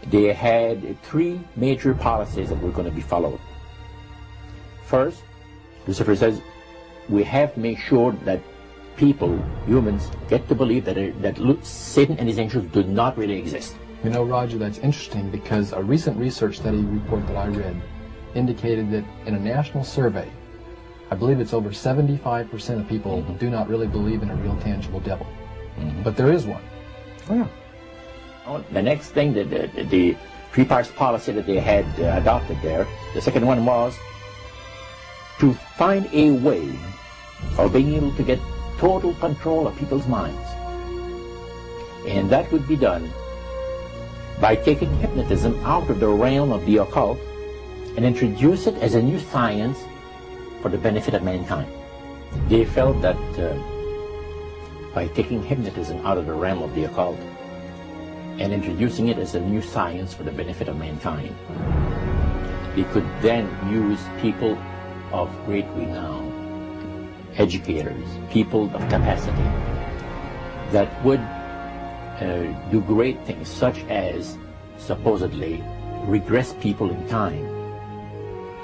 they had three major policies that were going to be followed. First, Lucifer says, we have to make sure that people, humans, get to believe that Satan and his angels do not really exist. You know, Roger, that's interesting because a recent research study report that I read indicated that in a national survey, I believe it's over 75% of people do not really believe in a real tangible devil. But there is one. Oh, yeah. The next thing, the three-parts policy that they had adopted there, the second one was to find a way of being able to get total control of people's minds. And that would be done by taking hypnotism out of the realm of the occult and introduce it as a new science for the benefit of mankind. They felt that by taking hypnotism out of the realm of the occult and introducing it as a new science for the benefit of mankind, they could then use people of great renown, educators, people of capacity, that would do great things, such as supposedly regress people in time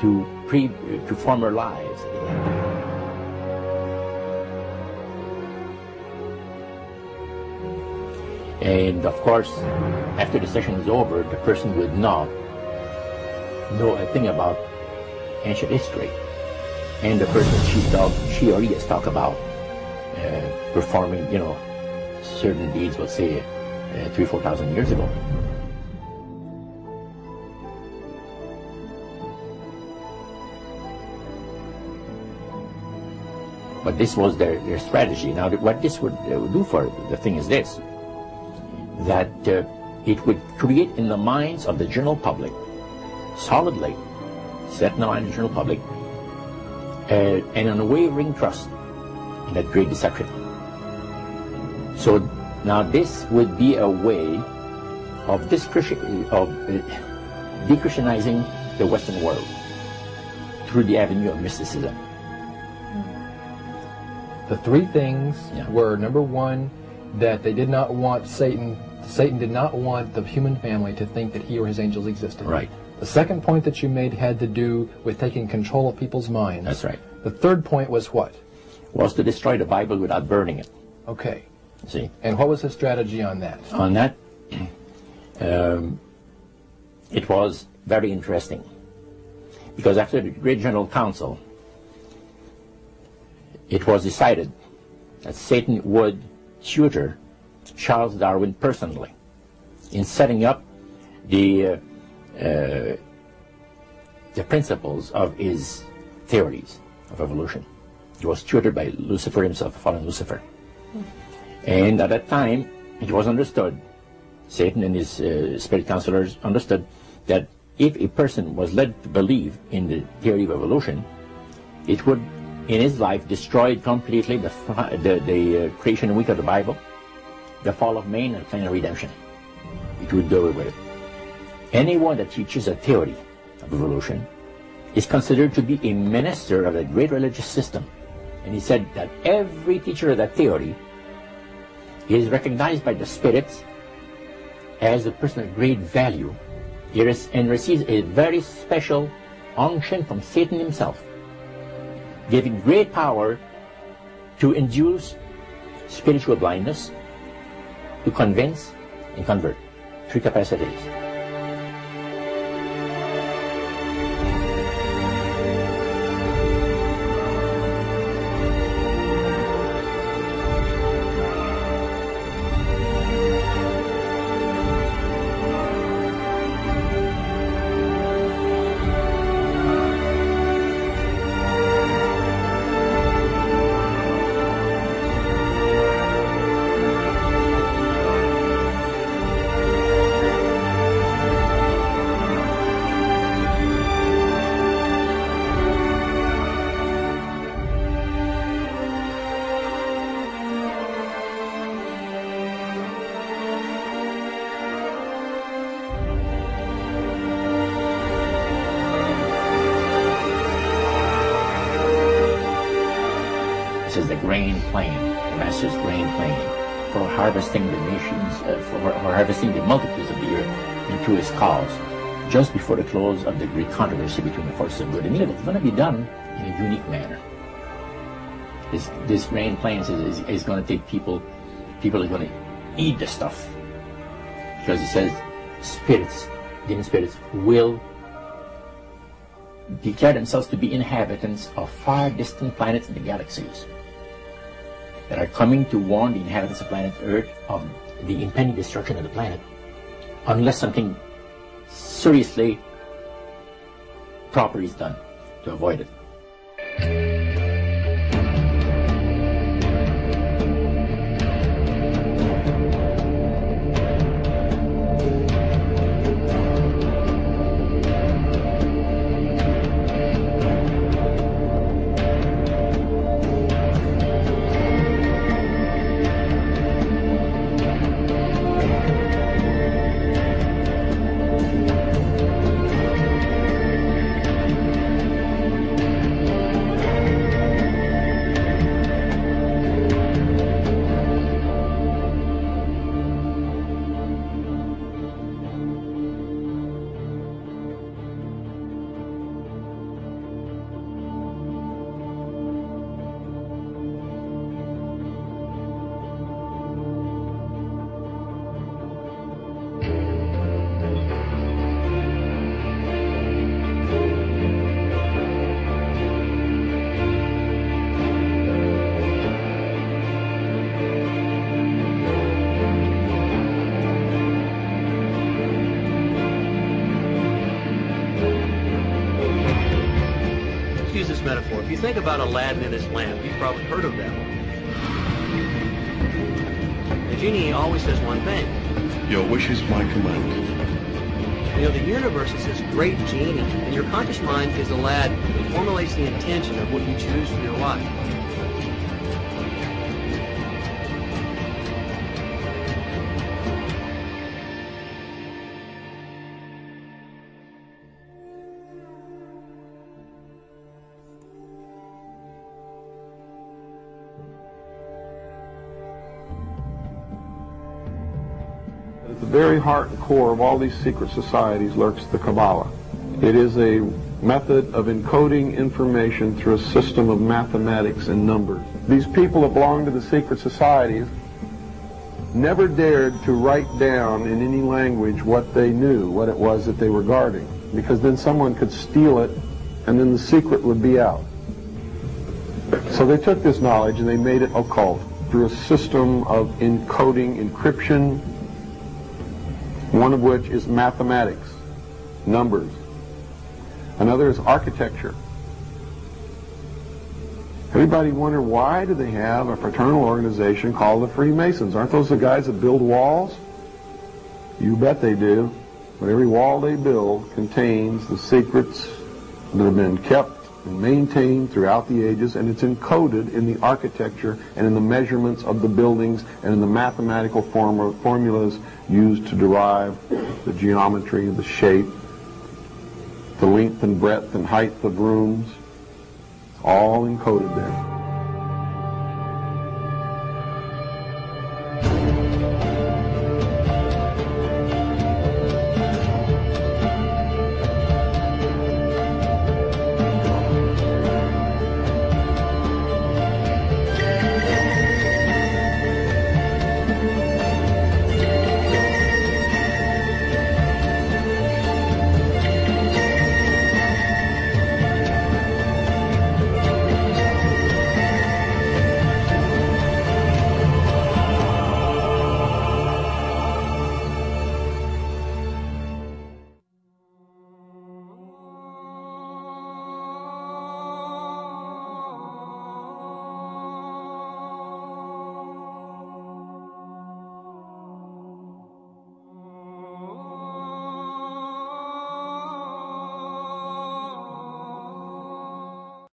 to former lives. And of course, after the session is over, the person would not know a thing about ancient history. And the person she or he has talked about performing, you know, certain deeds, let's say 3,000 or 4,000 years ago. But this was their strategy. Now, what this would do for the thing is this, that it would create in the minds of the general public, solidly set in the mind of the general public, an unwavering trust in that great deception. So now this would be a way of de-Christianizing the Western world through the avenue of mysticism. The three things were, number one, that they did not want Satan did not want the human family to think that he or his angels existed. Right. The second point that you made had to do with taking control of people's minds. That's right. The third point was what? Was to destroy the Bible without burning it. Okay. See? And what was his strategy on that? On that, it was very interesting. Because after the Great General Council, it was decided that Satan would tutor Charles Darwin personally in setting up the principles of his theories of evolution. He was tutored by Lucifer himself, fallen Lucifer. And at that time, it was understood, Satan and his spirit counselors understood, that if a person was led to believe in the theory of evolution, it would, in his life, destroy completely the creation week of the Bible, the fall of man, and plan of redemption. It would do away with it. Anyone that teaches a theory of evolution is considered to be a minister of a great religious system. And he said that every teacher of that theory is recognized by the spirits as a person of great value and receives a very special unction from Satan himself, giving great power to induce spiritual blindness, to convince and convert. Three capacities. This is the grain plain, the Master's grain plain, for harvesting the nations, for harvesting the multitudes of the earth. into his cause just before the close of the great controversy between the forces of good and evil. It's going to be done in a unique manner. This grand plan is going to take people are going to eat the stuff, because it says spirits, demon spirits, will declare themselves to be inhabitants of far distant planets in the galaxies that are coming to warn the inhabitants of planet Earth of the impending destruction of the planet unless something seriously proper is done to avoid it. Metaphor. If you think about Aladdin and his lamp, you've probably heard of that one. The genie always says one thing. Your wish is my command. You know, the universe is this great genie, and your conscious mind is Aladdin. It formulates the intention of what you choose for your life. At the very heart and core of all these secret societies lurks the Kabbalah. It is a method of encoding information through a system of mathematics and numbers. These people that belong to the secret societies never dared to write down in any language what they knew, what it was that they were guarding, because then someone could steal it and then the secret would be out. So they took this knowledge and they made it occult through a system of encoding, encryption, one of which is mathematics, numbers. Another is architecture. Everybody wonder, why do they have a fraternal organization called the Freemasons? Aren't those the guys that build walls? You bet they do. But every wall they build contains the secrets that have been kept and maintained throughout the ages, and it's encoded in the architecture and in the measurements of the buildings and in the mathematical formulas used to derive the geometry, the shape, the length and breadth and height of rooms, all encoded there.